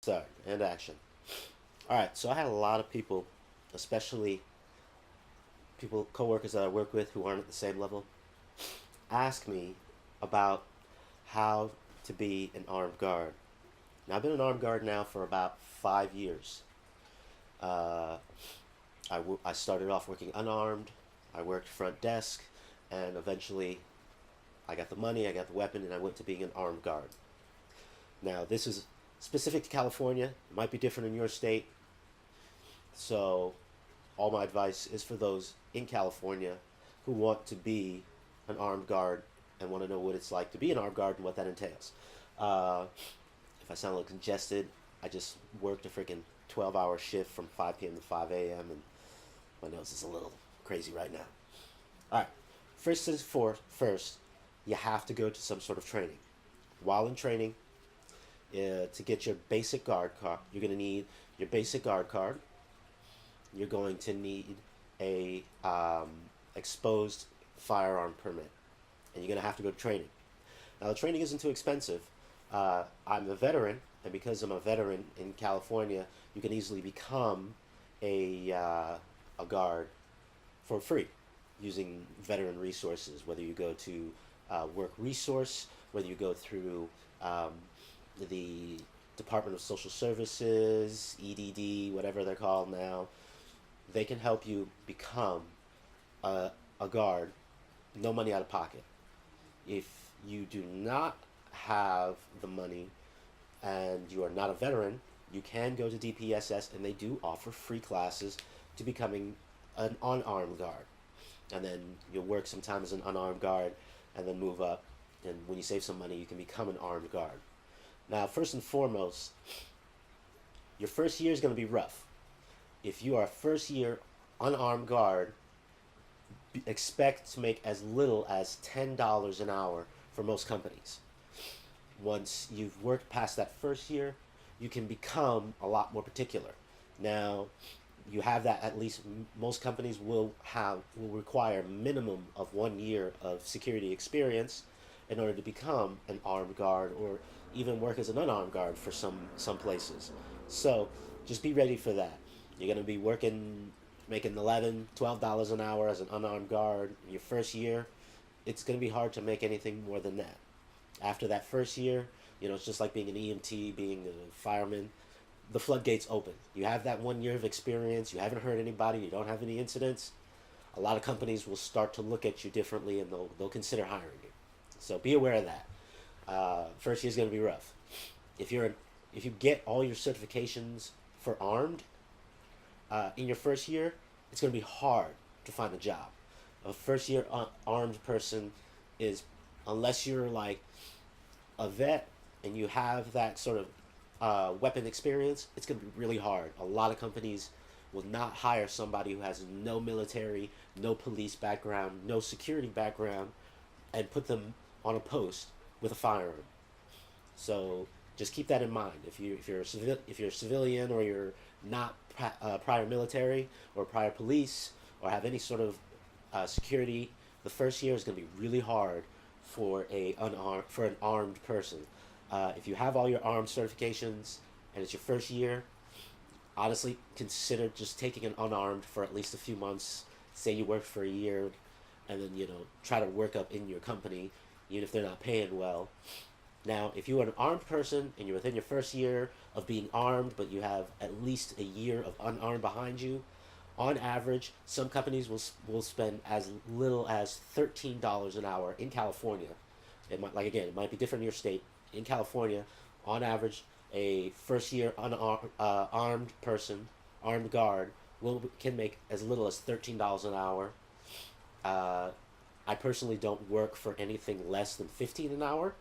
Start and action. All right, so I had a lot of people, especially people, coworkers that I work with who aren't at the same level, ask me about how to be an armed guard. Now, I've been an armed guard now for about 5 years. Uh, I started off working unarmed, I worked front desk, and eventually I got the money, I got the weapon, and I went to being an armed guard. Now, this is specific to California, it might be different in your state, so all my advice is for those in California who want to be an armed guard and want to know what it's like to be an armed guard and what that entails. Uh, if I sound a little congested, I just worked a freaking 12-hour shift from 5 p.m. to 5 a.m. and my nose is a little crazy right now. All right, first things first, you have to go to some sort of training. While in training, to get your basic guard card, you're going to need your basic guard card. You're going to need a exposed firearm permit, and you're going to have to go to training. Now, the training isn't too expensive. I'm a veteran, and because I'm a veteran in California, you can easily become a guard for free using veteran resources, whether you go to Work Resource, whether you go through the Department of Social Services, EDD, whatever they're called now. They can help you become a guard, no money out of pocket. If you do not have the money and you are not a veteran, you can go to DPSS and they do offer free classes to becoming an unarmed guard. And then you'll work sometime as an unarmed guard and then move up. And when you save some money, you can become an armed guard. Now, first and foremost, your first year is going to be rough. If you are a first year unarmed guard, expect to make as little as $10 an hour for most companies. Once you've worked past that first year, you can become a lot more particular. Now, you have that at least most companies will require a minimum of 1 year of security experience in order to become an armed guard or even work as an unarmed guard for some places. So just be ready for that. You're going to be making 11, $12 an hour as an unarmed guard. Your first year, it's going to be hard to make anything more than that. After that first year, it's just like being an EMT, being a fireman. The floodgates open. You have that 1 year of experience. You haven't hurt anybody. You don't have any incidents. A lot of companies will start to look at you differently, and they'll consider hiring you. So be aware of that. First year is going to be rough. If you get all your certifications for armed in your first year, it's going to be hard to find a job. A first year armed person is, unless you're like a vet and you have that sort of weapon experience, it's going to be really hard. A lot of companies will not hire somebody who has no military, no police background, no security background, and put them on a post with a firearm. So just keep that in mind. If you're a civilian or you're not prior military or prior police or have any sort of security, the first year is going to be really hard for an armed person. If you have all your armed certifications and it's your first year, honestly consider just taking an unarmed for at least a few months. Say you work for a year, and then try to work up in your company, even if they're not paying well. Now, if you are an armed person and you're within your first year of being armed, but you have at least a year of unarmed behind you, on average, some companies will spend as little as $13 an hour in California. It might be different in your state. In California, on average, a first year armed person, armed guard, can make as little as $13 an hour. I personally don't work for anything less than 15 an hour,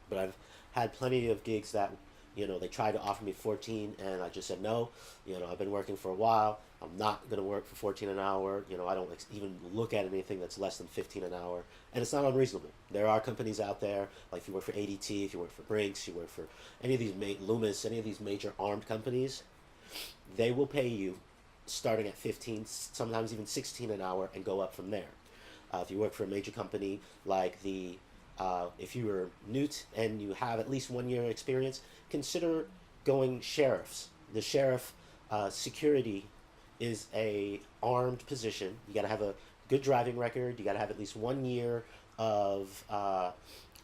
but I've had plenty of gigs that they tried to offer me 14 and I just said no. I've been working for a while. I'm not going to work for 14 an hour. I don't even look at anything that's less than 15 an hour, and it's not unreasonable. There are companies out there, like if you work for ADT, if you work for Brinks, you work for any of these Loomis, any of these major armed companies, they will pay you starting at 15, sometimes even 16 an hour, and go up from there. If you work for a major company like if you are Newt and you have at least 1 year experience, consider going sheriffs. The sheriff security is a armed position. You got to have a good driving record. You got to have at least 1 year of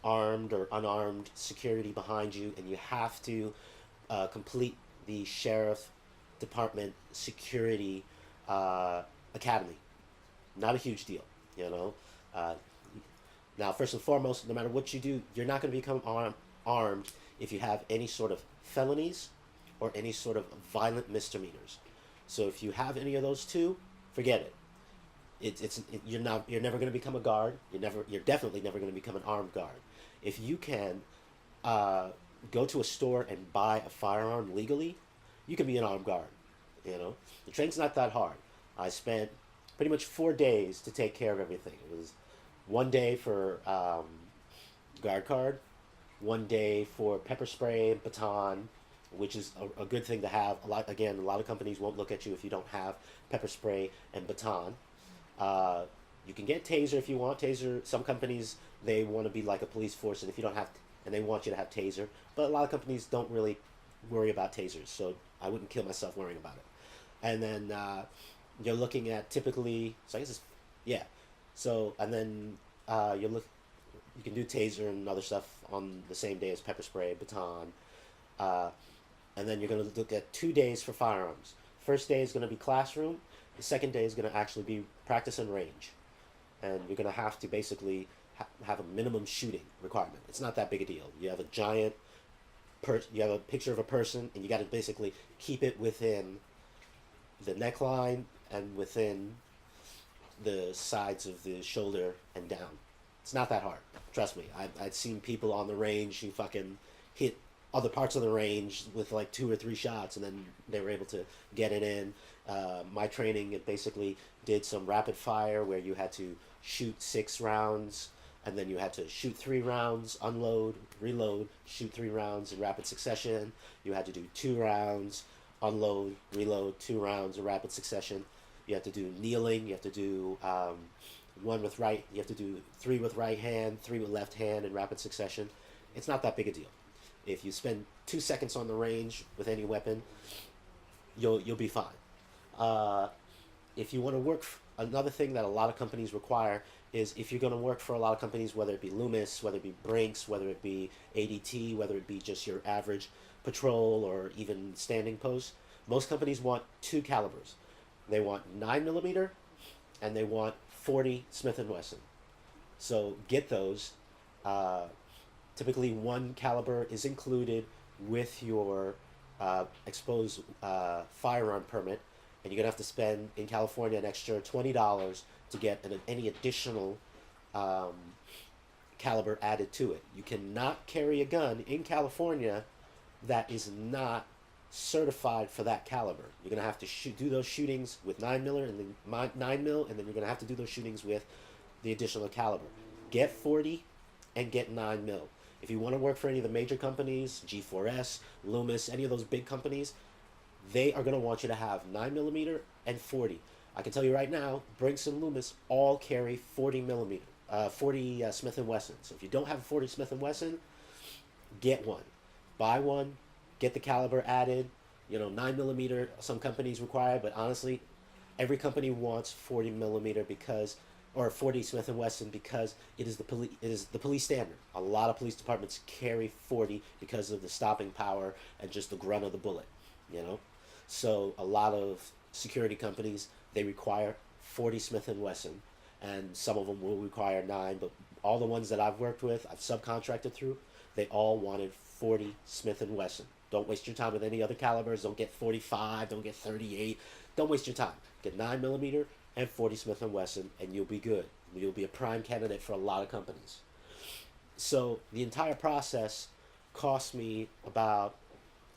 armed or unarmed security behind you, and you have to complete the sheriff department security academy. Not a huge deal, you know. Uh, Now, first and foremost, no matter what you do, you're not going to become armed if you have any sort of felonies or any sort of violent misdemeanors. So if you have any of those two, forget it. You're never going to become a guard. You're definitely never going to become an armed guard. If you can uh, go to a store and buy a firearm legally, you can be an armed guard. You know, the training's not that hard. I spent pretty much 4 days to take care of everything. It was 1 day for guard card, 1 day for pepper spray and baton, which is a good thing to have. A lot of companies won't look at you if you don't have pepper spray and baton. Uh, you can get taser if you want taser. Some companies they want to be like a police force, and if you don't have, and they want you to have taser. But a lot of companies don't really worry about tasers, so I wouldn't kill myself worrying about it. And then you're looking at typically, so I guess it's, yeah. So and then you can do taser and other stuff on the same day as pepper spray, baton, uh, and then you're going to look at 2 days for firearms. First day is going to be classroom. The second day is going to actually be practice and range, and you're going to have to basically have a minimum shooting requirement. It's not that big a deal. You have a giant, you have a picture of a person, and you got to basically keep it within the neckline and within the sides of the shoulder and down. It's not that hard. Trust me. I'd seen people on the range who fucking hit other parts of the range with like 2 or 3 shots, and then they were able to get it in. My training, it basically did some rapid fire where you had to shoot 6 rounds, and then you had to shoot 3 rounds, unload, reload, shoot 3 rounds in rapid succession. You had to do 2 rounds, unload, reload, 2 rounds in rapid succession. You have to do kneeling. You have to do one with right. You have to do 3 with right hand, 3 with left hand in rapid succession. It's not that big a deal. If you spend 2 seconds on the range with any weapon, you'll be fine. Uh, if you want to work, another thing that a lot of companies require is if you're going to work for a lot of companies, whether it be Loomis, whether it be Brinks, whether it be ADT, whether it be just your average patrol or even standing post, most companies want 2 calibers. They want 9mm and they want 40 Smith and Wesson. So get those. Uh, Typically, 1 caliber is included with your exposed firearm permit, and you're gonna have to spend in California an extra $20 to get any additional um, caliber added to it. You cannot carry a gun in California that is not certified for that caliber. You're gonna have to do those shootings with 9mm and then 9mm, and then you're gonna have to do those shootings with the additional caliber. Get 40 and get 9mm. If you want to work for any of the major companies, G4S, Loomis, any of those big companies, they are going to want you to have 9mm and 40. I can tell you right now, Brinks and Loomis all carry 40mm, 40 Smith and Wesson. So if you don't have a 40 Smith and Wesson, get one. Buy one, get the caliber added. 9mm, some companies require, but honestly, every company wants 40mm or 40 Smith and Wesson because it is the police standard. A lot of police departments carry 40 because of the stopping power and just the grunt of the bullet. So a lot of security companies, they require 40 Smith and Wesson, and some of them will require 9. But all the ones that I've worked with, I've subcontracted through, they all wanted 40 Smith and Wesson. Don't waste your time with any other calibers. Don't get 45. Don't get 38. Don't waste your time. Get 9mm and 40 Smith and Wesson, and you'll be good. You'll be a prime candidate for a lot of companies. So the entire process cost me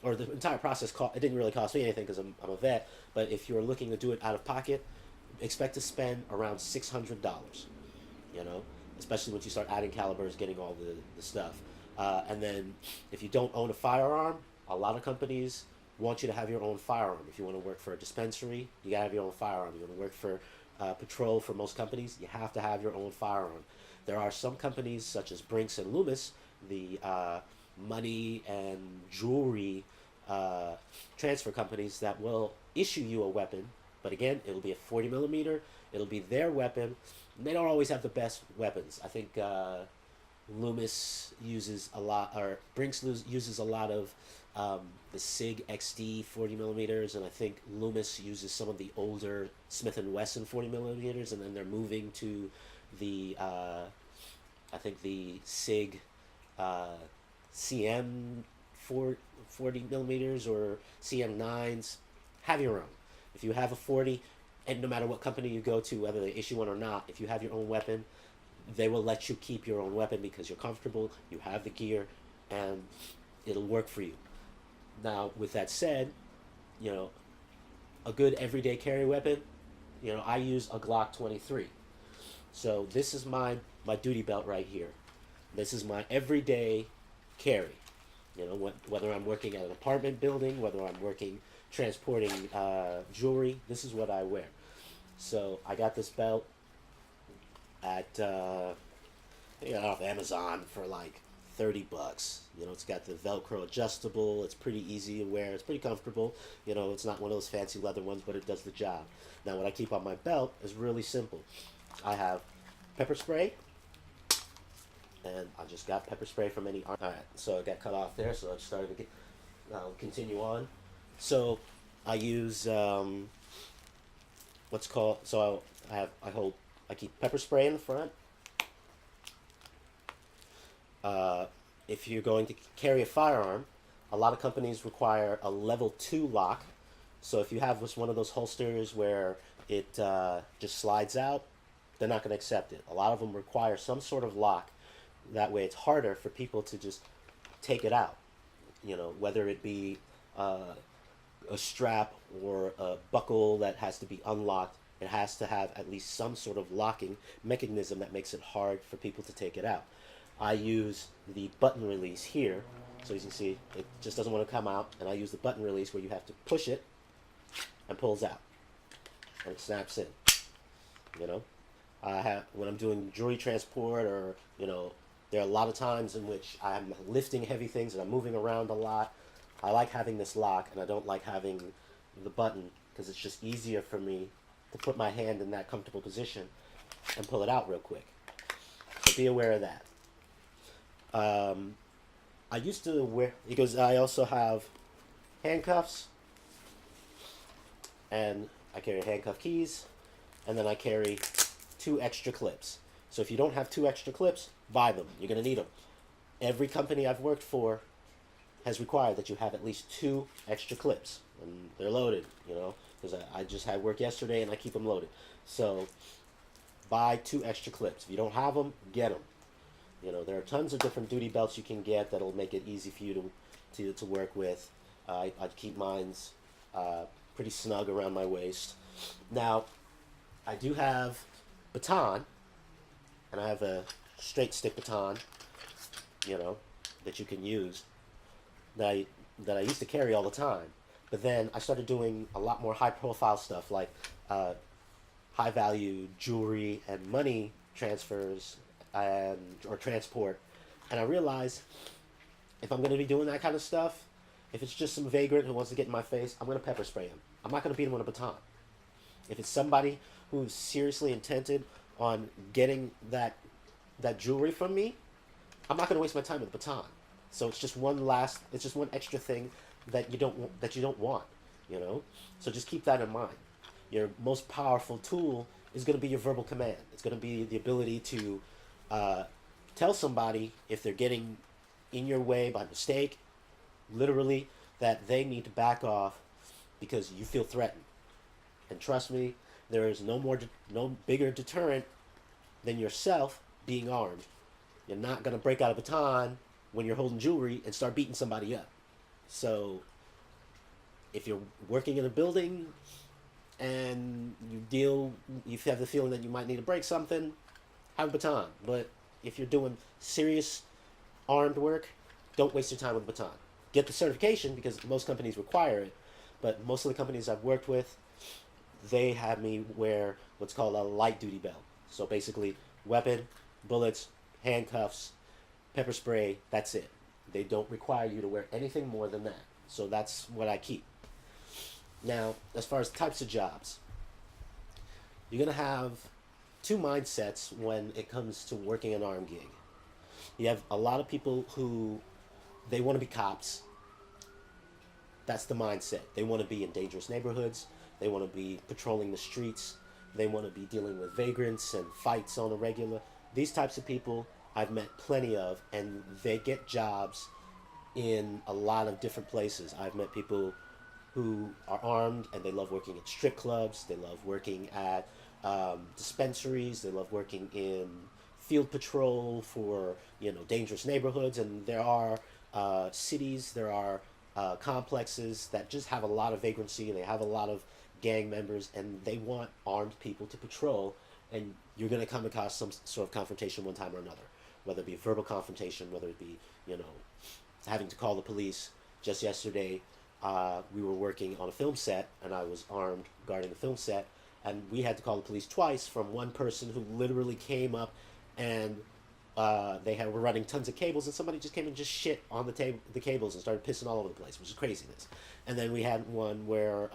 it didn't really cost me anything because I'm a vet, but if you're looking to do it out of pocket, expect to spend around $600, especially once you start adding calibers, getting all the stuff. And then if you don't own a firearm, a lot of companies want you to have your own firearm. If you want to work for a dispensary, you gotta have your own firearm. You want to work for patrol for most companies, you have to have your own firearm. There are some companies such as Brinks and Loomis, the money and jewelry transfer companies that will issue you a weapon, but again, it'll be a 40 millimeter. It'll be their weapon. They don't always have the best weapons. I think Loomis uses a lot, or Brinks uses a lot of the SIG XD 40 millimeters, and I think Loomis uses some of the older Smith and Wesson 40 millimeters, and then they're moving to the I think the SIG CM 40 millimeters or CM9s. Have your own. If you have a 40, and no matter what company you go to, whether they issue one or not, if you have your own weapon, they will let you keep your own weapon because you're comfortable, you have the gear, and it'll work for you. Now, with that said, you know, a good everyday carry weapon, you know, I use a Glock 23. So this is my duty belt right here. This is my everyday carry. You know, whether I'm working at an apartment building, whether I'm working transporting jewelry, this is what I wear. So I got this belt at off Amazon for like $30. You know, it's got the Velcro adjustable. It's pretty easy to wear. It's pretty comfortable. You know, it's not one of those fancy leather ones, but it does the job. Now, what I keep on my belt is really simple. I have pepper spray, and I just got pepper spray from any. All right, so it got cut off there, so I started to get. I'll continue on. So I use what's called. So I keep pepper spray in the front. If you're going to carry a firearm, a lot of companies require a level 2 lock. So if you have one of those holsters where it just slides out, they're not going to accept it. A lot of them require some sort of lock. That way it's harder for people to just take it out. You know, whether it be a strap or a buckle that has to be unlocked, it has to have at least some sort of locking mechanism that makes it hard for people to take it out. I use the button release here, so as you can see, it just doesn't want to come out, and I use the button release where you have to push it and pulls out, and it snaps in. You know, when I'm doing jewelry transport, or you know, there are a lot of times in which I'm lifting heavy things and I'm moving around a lot. I like having this lock, and I don't like having the button because it's just easier for me to put my hand in that comfortable position and pull it out real quick. So be aware of that. I used to wear, because I also have handcuffs, and I carry handcuff keys, and then I carry 2 extra clips. So if you don't have 2 extra clips, buy them. You're going to need them. Every company I've worked for has required that you have at least 2 extra clips, and they're loaded, you know, because I just had work yesterday and I keep them loaded. So buy 2 extra clips. If you don't have them, get them. You know, there are tons of different duty belts you can get that'll make it easy for you to work with. I keep mine's pretty snug around my waist. Now, I do have baton, and I have a straight stick baton, you know, that you can use, that I used to carry all the time. But then I started doing a lot more high-profile stuff, like high-value jewelry and money transfers, or transport, and I realized if I'm going to be doing that kind of stuff, if it's just some vagrant who wants to get in my face, I'm going to pepper spray him. I'm not going to beat him with a baton. If it's somebody who's seriously intended on getting that jewelry from me, I'm not going to waste my time with a baton. So it's just one extra thing that you don't want, you know. So just keep that in mind. Your most powerful tool is going to be your verbal command. It's going to be the ability to tell somebody if they're getting in your way by mistake, literally, that they need to back off because you feel threatened. And trust me, there is no bigger deterrent than yourself being armed. You're not going to break out a baton when you're holding jewelry and start beating somebody up. So if you're working in a building and you have the feeling that you might need to break something, have a baton. But if you're doing serious armed work, don't waste your time with a baton. Get the certification because most companies require it, but most of the companies I've worked with, they have me wear what's called a light duty belt. So basically, weapon, bullets, handcuffs, pepper spray, that's it. They don't require you to wear anything more than that. So that's what I keep. Now, as far as types of jobs, you're going to have two mindsets when it comes to working an armed gig. You have a lot of people who they want to be cops. That's the mindset. They want to be in dangerous neighborhoods. They want to be patrolling the streets. They want to be dealing with vagrants and fights on a regular. These types of people I've met plenty of, and they get jobs in a lot of different places. I've met people who are armed and they love working at strip clubs. They love working at dispensaries. They love working in field patrol for dangerous neighborhoods. And there are cities, there are complexes that just have a lot of vagrancy and they have a lot of gang members, and they want armed people to patrol. And you're going to come across some sort of confrontation one time or another, whether it be a verbal confrontation, whether it be having to call the police. Just yesterday, we were working on a film set, and I was armed guarding the film set, and we had to call the police twice from one person who literally came up and were running tons of cables, and somebody just came and just shit on the cables and started pissing all over the place, which is craziness. And then we had one where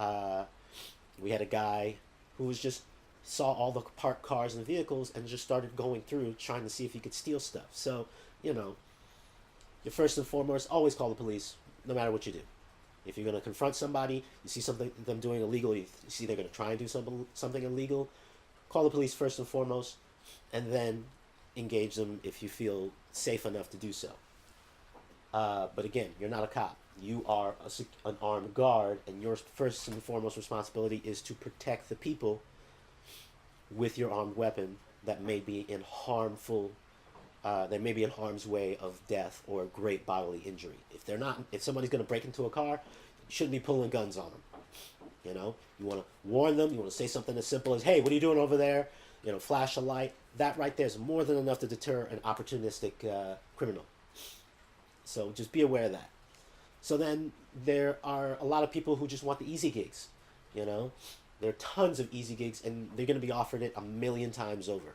we had a guy who was just saw all the parked cars and vehicles and just started going through trying to see if he could steal stuff. So, you're first and foremost, always call the police, no matter what you do. If you're going to confront somebody, you see something them doing illegal, you see they're going to try and do something illegal, call the police first and foremost, and then engage them if you feel safe enough to do so. But again, you're not a cop. You are an armed guard, and your first and foremost responsibility is to protect the people with your armed weapon that may be in harm's way of death or great bodily injury. If somebody's going to break into a car, you shouldn't be pulling guns on them. You want to warn them. You want to say something as simple as, "Hey, what are you doing over there?" Flash a light. That right there is more than enough to deter an opportunistic criminal. So just be aware of that. So then there are a lot of people who just want the easy gigs. There are tons of easy gigs, and they're going to be offered it a million times over.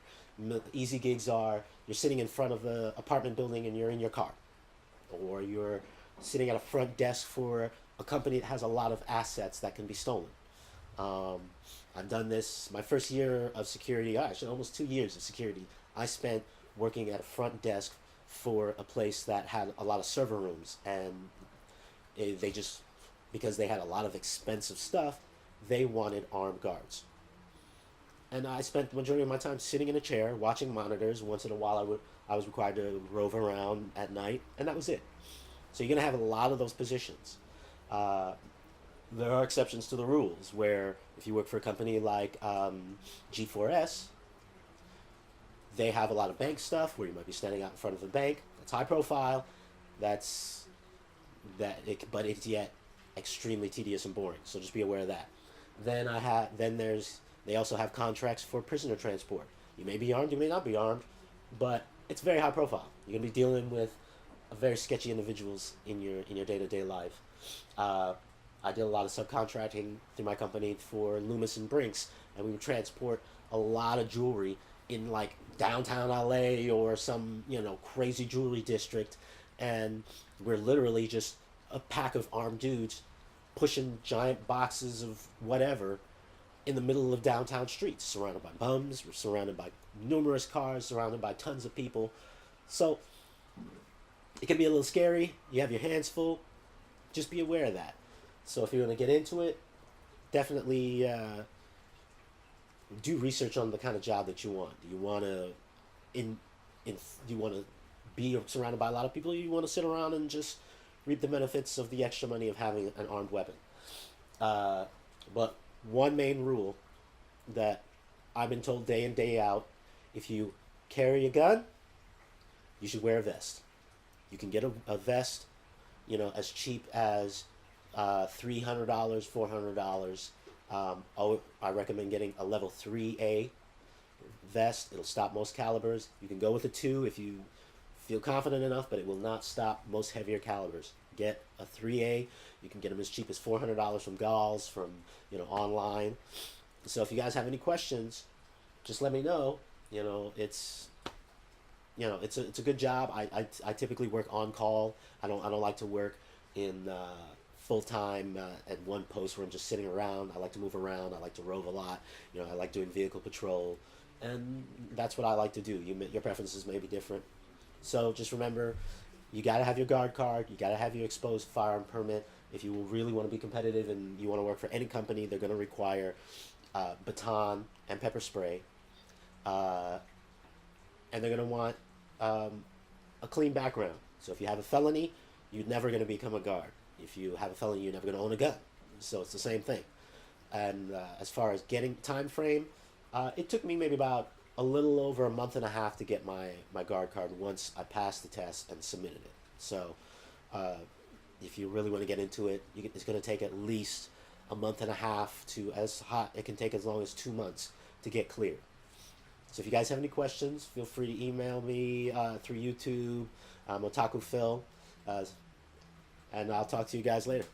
Easy gigs are you're sitting in front of an apartment building and you're in your car, or you're sitting at a front desk for a company that has a lot of assets that can be stolen. I've done this my first year of security, actually almost 2 years of security. I spent working at a front desk for a place that had a lot of server rooms, and they just, because they had a lot of expensive stuff, they wanted armed guards. And I spent the majority of my time sitting in a chair, watching monitors. Once in a while, I was required to rove around at night, and that was it. So you're going to have a lot of those positions. There are exceptions to the rules, where if you work for a company like G4S, they have a lot of bank stuff where you might be standing out in front of a bank. That's high profile. But it's yet extremely tedious and boring. So just be aware of that. They also have contracts for prisoner transport. You may be armed, you may not be armed, but it's very high profile. You're gonna be dealing with very sketchy individuals in your day-to-day life. I did a lot of subcontracting through my company for Loomis and Brinks, and we would transport a lot of jewelry in like downtown LA or some crazy jewelry district, and we're literally just a pack of armed dudes pushing giant boxes of whatever in the middle of downtown streets, surrounded by bums. We're surrounded by numerous cars, surrounded by tons of people. So it can be a little scary. You have your hands full. Just be aware of that. So if you're going to get into it, definitely do research on the kind of job that you want. Do you want to be surrounded by a lot of people? Or you want to sit around and just reap the benefits of the extra money of having an armed weapon? But one main rule that I've been told day in, day out, if you carry a gun, you should wear a vest. You can get a vest, as cheap as $300, $400. I recommend getting a level 3A vest. It'll stop most calibers. You can go with a 2 if you feel confident enough, but it will not stop most heavier calibers. Get a 3A. You can get them as cheap as $400 from Galls, from online. So if you guys have any questions, just let me know. It's a good job. I typically work on call. I don't like to work in full time at one post where I'm just sitting around. I like to move around. I like to rove a lot. I like doing vehicle patrol, and that's what I like to do. Your preferences may be different, so just remember, you got to have your guard card. You got to have your exposed firearm permit. If you really want to be competitive and you want to work for any company, they're going to require baton and pepper spray, uh, and they're going to want a clean background. So if you have a felony, you're never going to become a guard. If you have a felony, you're never going to own a gun. So it's the same thing. And as far as getting time frame, it took me maybe about a little over a month and a half to get my guard card once I passed the test and submitted it. So uh, if you really want to get into it, it's going to take at least a month and a half to as hot. It can take as long as 2 months to get clear. So if you guys have any questions, feel free to email me through YouTube, Otaku Phil, and I'll talk to you guys later.